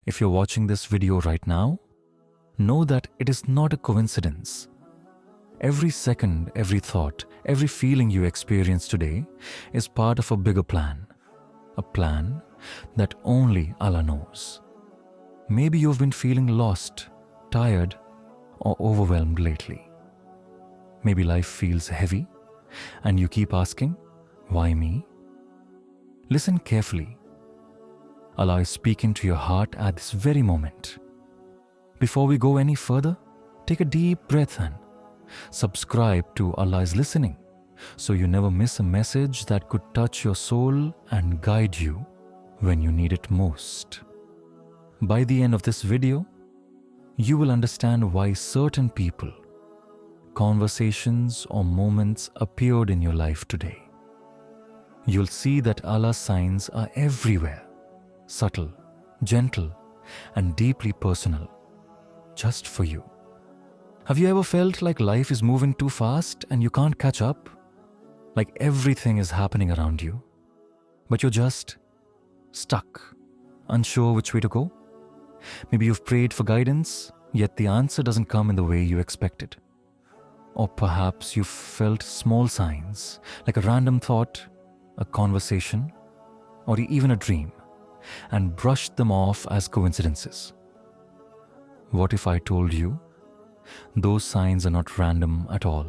If you're watching this video right now, know that it is not a coincidence. Every second, every thought, every feeling you experience today is part of a bigger plan. A plan that only Allah knows. Maybe you've been feeling lost, tired, or overwhelmed lately. Maybe life feels heavy and you keep asking, why me? Listen carefully. Allah is speaking to your heart at this very moment. Before we go any further, take a deep breath and subscribe to Allah is Listening so you never miss a message that could touch your soul and guide you when you need it most. By the end of this video, you will understand why certain people, conversations or moments appeared in your life today. You'll see that Allah's signs are everywhere, subtle, gentle, and deeply personal, just for you. Have you ever felt like life is moving too fast and you can't catch up? Like everything is happening around you, but you're just stuck, unsure which way to go? Maybe you've prayed for guidance, yet the answer doesn't come in the way you expected. Or perhaps you've felt small signs, like a random thought, a conversation, or even a dream, and brushed them off as coincidences. What if I told you those signs are not random at all?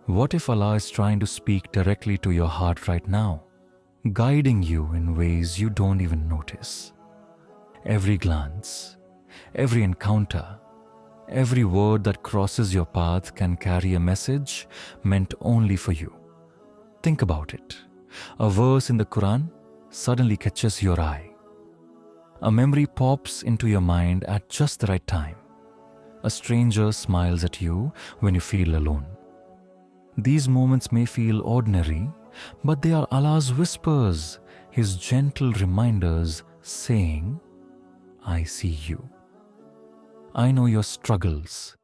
What if Allah is trying to speak directly to your heart right now, guiding you in ways you don't even notice? Every glance, every encounter, every word that crosses your path can carry a message meant only for you. Think about it. A verse in the Quran suddenly catches your eye. A memory pops into your mind at just the right time. A stranger smiles at you when you feel alone. These moments may feel ordinary, but they are Allah's whispers, His gentle reminders saying, I see you. I know your struggles.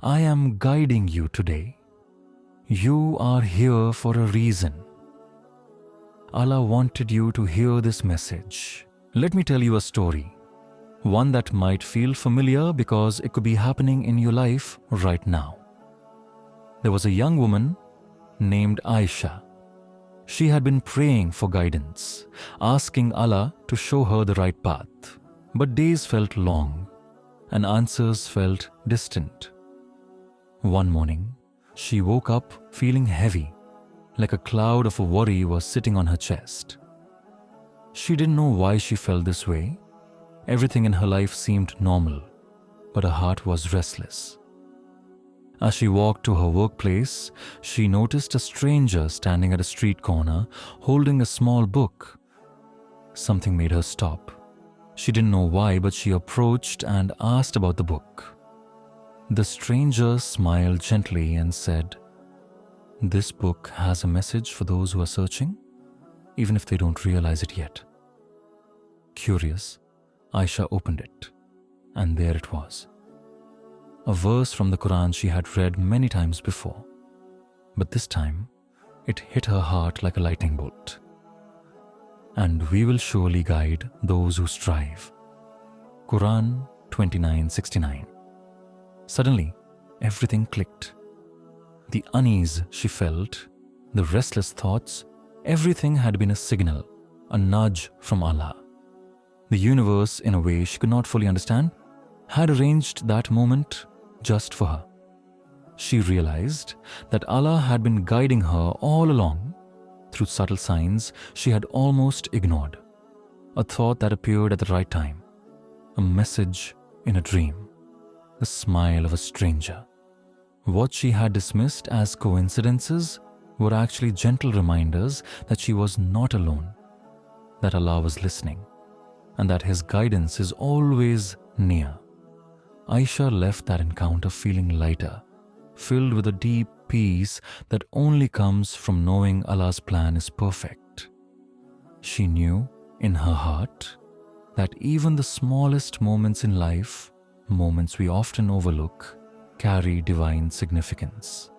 I am guiding you today. You are here for a reason. Allah wanted you to hear this message. Let me tell you a story. One that might feel familiar because it could be happening in your life right now. There was a young woman named Aisha. She had been praying for guidance, asking Allah to show her the right path. But days felt long, and answers felt distant. One morning, she woke up feeling heavy, like a cloud of worry was sitting on her chest. She didn't know why she felt this way. Everything in her life seemed normal, but her heart was restless. As she walked to her workplace, she noticed a stranger standing at a street corner holding a small book. Something made her stop. She didn't know why, but she approached and asked about the book. The stranger smiled gently and said, "This book has a message for those who are searching, even if they don't realize it yet." Curious, Aisha opened it, and there it was. A verse from the Quran she had read many times before, but this time it hit her heart like a lightning bolt. And we will surely guide those who strive. Quran 29:69. Suddenly, everything clicked. The unease she felt, the restless thoughts, everything had been a signal, a nudge from Allah. The universe, in a way she could not fully understand, had arranged that moment just for her. She realized that Allah had been guiding her all along through subtle signs she had almost ignored. A thought that appeared at the right time, a message in a dream, the smile of a stranger. What she had dismissed as coincidences were actually gentle reminders that she was not alone, that Allah was listening, and that His guidance is always near. Aisha left that encounter feeling lighter, filled with a deep peace that only comes from knowing Allah's plan is perfect. She knew in her heart that even the smallest moments in life, moments we often overlook, carry divine significance.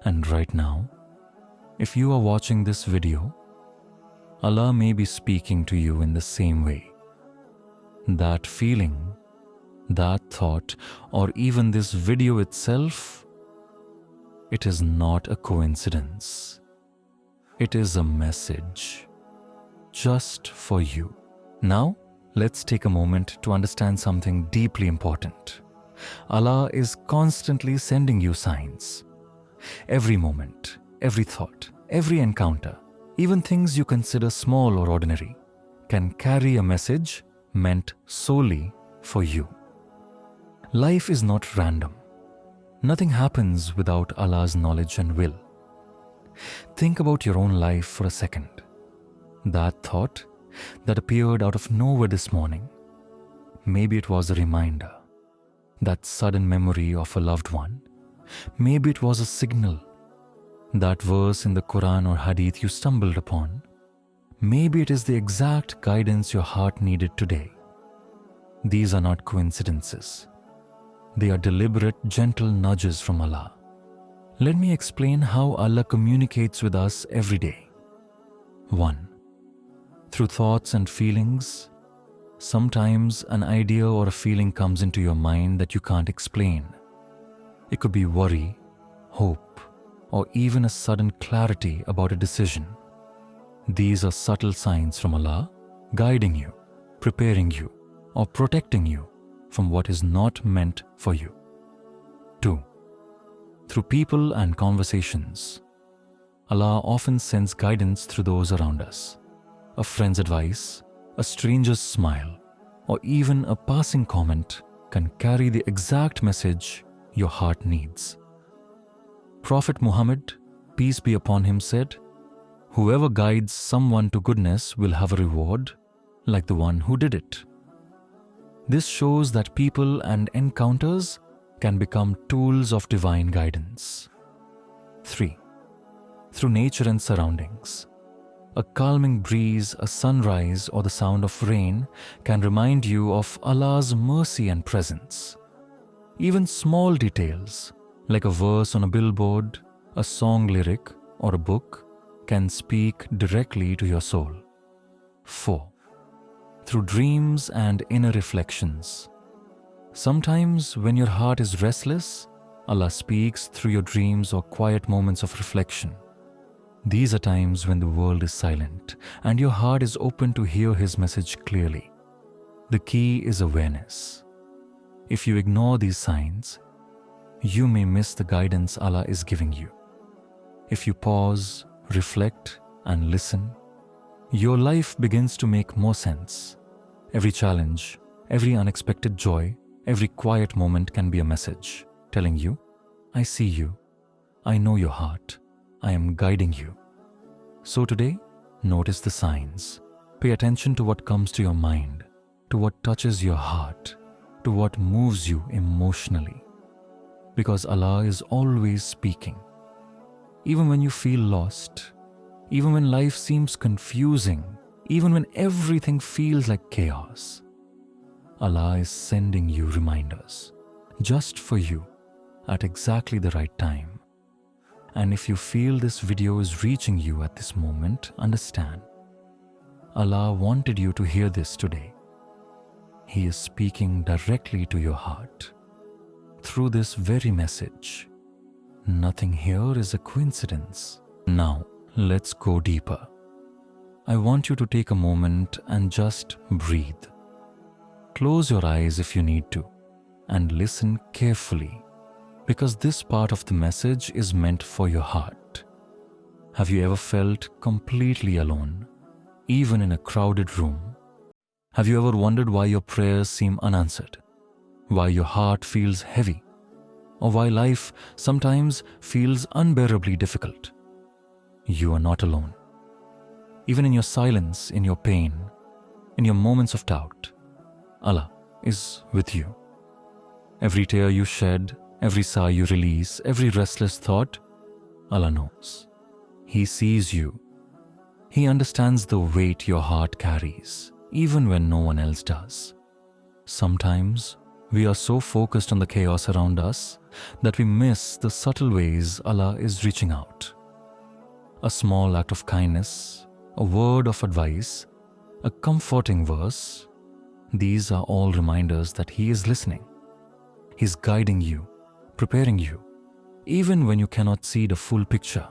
And right now, if you are watching this video, Allah may be speaking to you in the same way. that feeling, that thought, or even this video itself, it is not a coincidence. It is a message just for you. Now, let's take a moment to understand something deeply important. Allah is constantly sending you signs. Every moment, every thought, every encounter, even things you consider small or ordinary, can carry a message meant solely for you. Life is not random. Nothing happens without Allah's knowledge and will. Think about your own life for a second. That thought that appeared out of nowhere this morning, maybe it was a reminder. That sudden memory of a loved one, maybe it was a signal. That verse in the Quran or Hadith you stumbled upon, maybe it is the exact guidance your heart needed today. These are not coincidences. They are deliberate, gentle nudges from Allah. Let me explain how Allah communicates with us every day. 1. Through thoughts and feelings. Sometimes an idea or a feeling comes into your mind that you can't explain. It could be worry, hope, or even a sudden clarity about a decision. These are subtle signs from Allah, guiding you, preparing you, or protecting you from what is not meant for you. 2. Through people and conversations. Allah often sends guidance through those around us. A friend's advice, a stranger's smile, or even a passing comment can carry the exact message your heart needs. Prophet Muhammad, peace be upon him, said, "Whoever guides someone to goodness will have a reward like the one who did it." This shows that people and encounters can become tools of divine guidance. 3. Through nature and surroundings. A calming breeze, a sunrise, or the sound of rain can remind you of Allah's mercy and presence. Even small details, like a verse on a billboard, a song lyric, or a book, can speak directly to your soul. 4. Through dreams and inner reflections. Sometimes when your heart is restless, Allah speaks through your dreams or quiet moments of reflection. These are times when the world is silent and your heart is open to hear His message clearly. The key is awareness. If you ignore these signs, you may miss the guidance Allah is giving you. If you pause, reflect, and listen, your life begins to make more sense. Every challenge, every unexpected joy, every quiet moment can be a message telling you, "I see you, I know your heart, I am guiding you." So today, notice the signs. Pay attention to what comes to your mind, to what touches your heart, to what moves you emotionally. Because Allah is always speaking. Even when you feel lost, even when life seems confusing, even when everything feels like chaos, Allah is sending you reminders, just for you, at exactly the right time. And if you feel this video is reaching you at this moment, understand, Allah wanted you to hear this today. He is speaking directly to your heart. Through this very message, nothing here is a coincidence. Now, let's go deeper. I want you to take a moment and just breathe. Close your eyes if you need to, and listen carefully, because this part of the message is meant for your heart. Have you ever felt completely alone, even in a crowded room? Have you ever wondered why your prayers seem unanswered? Why your heart feels heavy? Or why life sometimes feels unbearably difficult? You are not alone. Even in your silence, in your pain, in your moments of doubt, Allah is with you. Every tear you shed, every sigh you release, every restless thought, Allah knows. He sees you. He understands the weight your heart carries, even when no one else does. Sometimes we are so focused on the chaos around us that we miss the subtle ways Allah is reaching out. A small act of kindness, a word of advice, a comforting verse, These are all reminders that He is listening. He's guiding you, preparing you, even when you cannot see the full picture.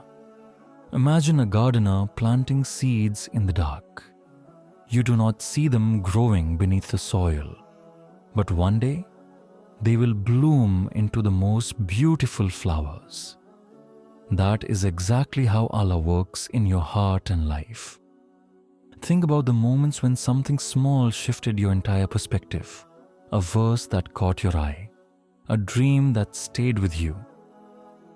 Imagine a gardener planting seeds in the dark. You do not see them growing beneath the soil, but one day they will bloom into the most beautiful flowers. That is exactly how Allah works in your heart and life. Think about the moments when something small shifted your entire perspective, a verse that caught your eye, a dream that stayed with you,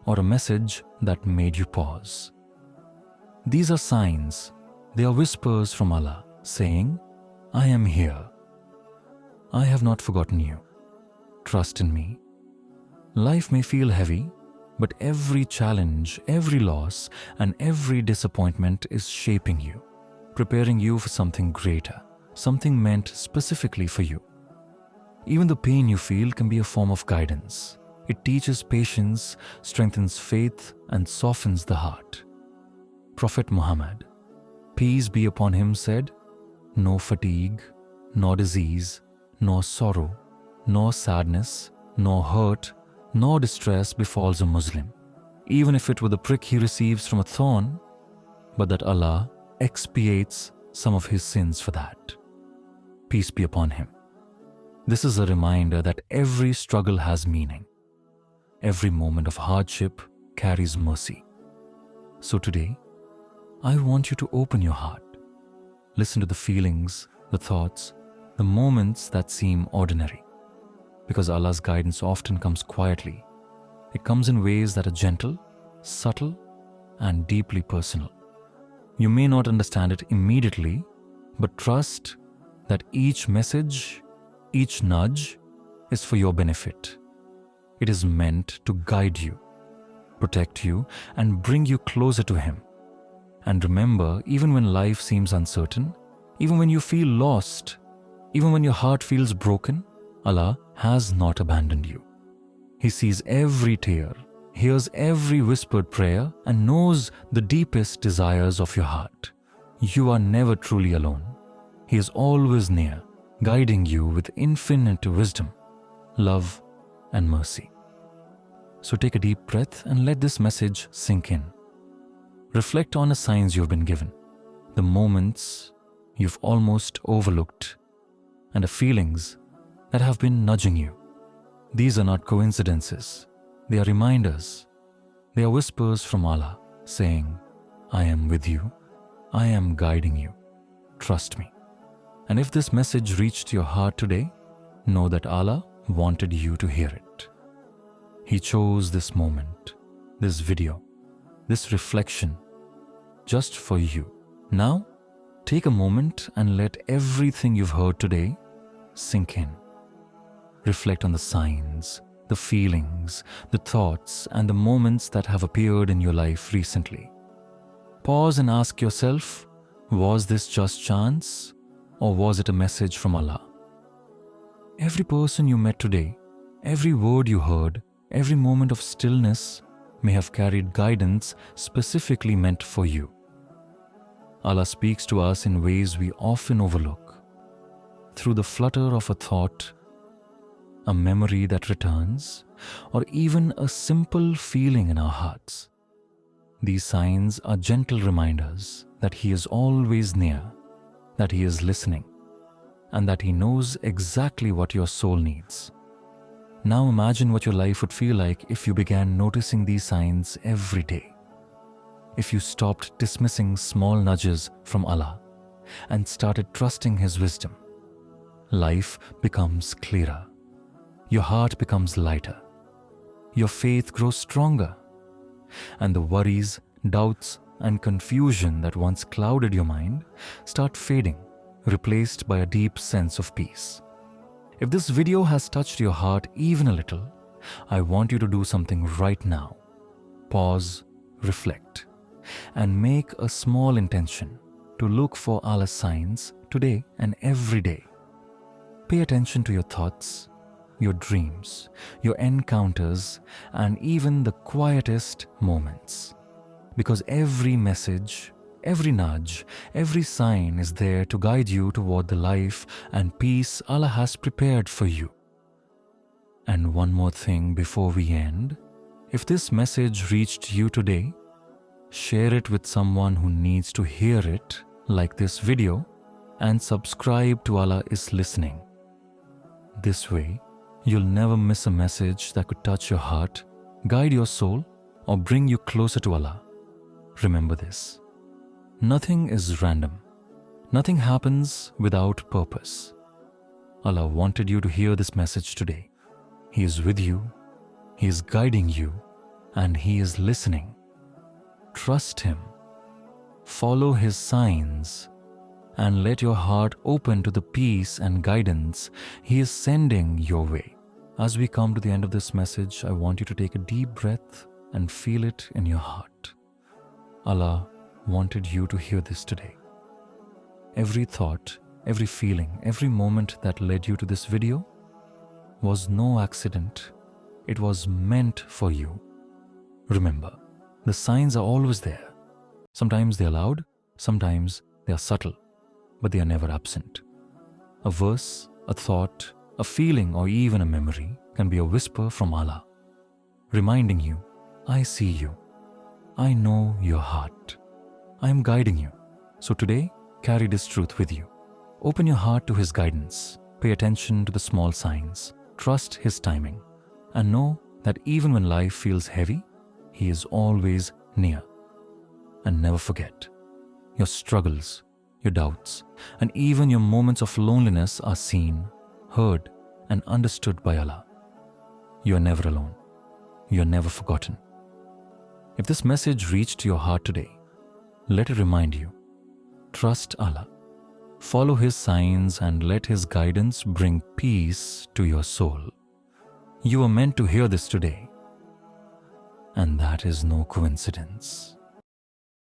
or a message that made you pause. These are signs, they are whispers from Allah saying, I am here. I have not forgotten you. Trust in me. Life may feel heavy, but every challenge, every loss, and every disappointment is shaping you, preparing you for something greater, something meant specifically for you. Even the pain you feel can be a form of guidance. It teaches patience, strengthens faith, and softens the heart. Prophet Muhammad, peace be upon him, said, no fatigue, nor disease, nor sorrow, nor sadness, nor hurt, nor distress befalls a Muslim, even if it were the prick he receives from a thorn, but that Allah expiates some of his sins for that. Peace be upon him. This is a reminder that every struggle has meaning. Every moment of hardship carries mercy. So today, I want you to open your heart. Listen to the feelings, the thoughts, the moments that seem ordinary. Because Allah's guidance often comes quietly. It comes in ways that are gentle, subtle, and deeply personal. You may not understand it immediately, but trust that each message, each nudge is for your benefit. It is meant to guide you, protect you, and bring you closer to Him. And remember, even when life seems uncertain, even when you feel lost, even when your heart feels broken, Allah has not abandoned you. He sees every tear, hears every whispered prayer, and knows the deepest desires of your heart. You are never truly alone. He is always near, guiding you with infinite wisdom, love, and mercy. So take a deep breath and let this message sink in. Reflect on the signs you've been given, the moments you've almost overlooked, and the feelings that have been nudging you. These are not coincidences. They are reminders. They are whispers from Allah saying, I am with you. I am guiding you. Trust me. And if this message reached your heart today, know that Allah wanted you to hear it. He chose this moment, this video, this reflection, just for you. Now, take a moment and let everything you've heard today sink in. Reflect on the signs, the feelings, the thoughts, and the moments that have appeared in your life recently. Pause and ask yourself, was this just chance, or was it a message from Allah? Every person you met today, every word you heard, every moment of stillness may have carried guidance specifically meant for you. Allah speaks to us in ways we often overlook. Through the flutter of a thought, a memory that returns, or even a simple feeling in our hearts. These signs are gentle reminders that He is always near, that He is listening, and that He knows exactly what your soul needs. Now imagine what your life would feel like if you began noticing these signs every day. If you stopped dismissing small nudges from Allah and started trusting His wisdom. Life becomes clearer. Your heart becomes lighter. Your faith grows stronger. And the worries, doubts, and confusion that once clouded your mind start fading, replaced by a deep sense of peace. If this video has touched your heart even a little, I want you to do something right now. Pause, reflect, and make a small intention to look for Allah's signs today and every day. Pay attention to your thoughts, your dreams, your encounters, and even the quietest moments. Because every message, Every nudge, every sign is there to guide you toward the life and peace Allah has prepared for you. And one more thing before we end. If this message reached you today, share it with someone who needs to hear it, like this video, and subscribe to Allah is Listening. This way, you'll never miss a message that could touch your heart, guide your soul, or bring you closer to Allah. Remember this. Nothing is random. Nothing happens without purpose. Allah wanted you to hear this message today. He is with you, He is guiding you, and He is listening. Trust Him. Follow His signs, and let your heart open to the peace and guidance He is sending your way. As we come to the end of this message, I want you to take a deep breath and feel it in your heart. Allah wanted you to hear this today. Every thought, every feeling, every moment that led you to this video was no accident. It was meant for you. Remember, the signs are always there. Sometimes they are loud, sometimes they are subtle, but they are never absent. A verse, a thought, a feeling, or even a memory can be a whisper from Allah, reminding you, I see you. I know your heart. I am guiding you. So today, carry this truth with you. Open your heart to His guidance. Pay attention to the small signs. Trust His timing. And know that even when life feels heavy, He is always near. And never forget, your struggles, your doubts, and even your moments of loneliness are seen, heard, and understood by Allah. You are never alone. You are never forgotten. If this message reached your heart today, let it remind you, trust Allah, follow His signs, and let His guidance bring peace to your soul. You are meant to hear this today, and that is no coincidence.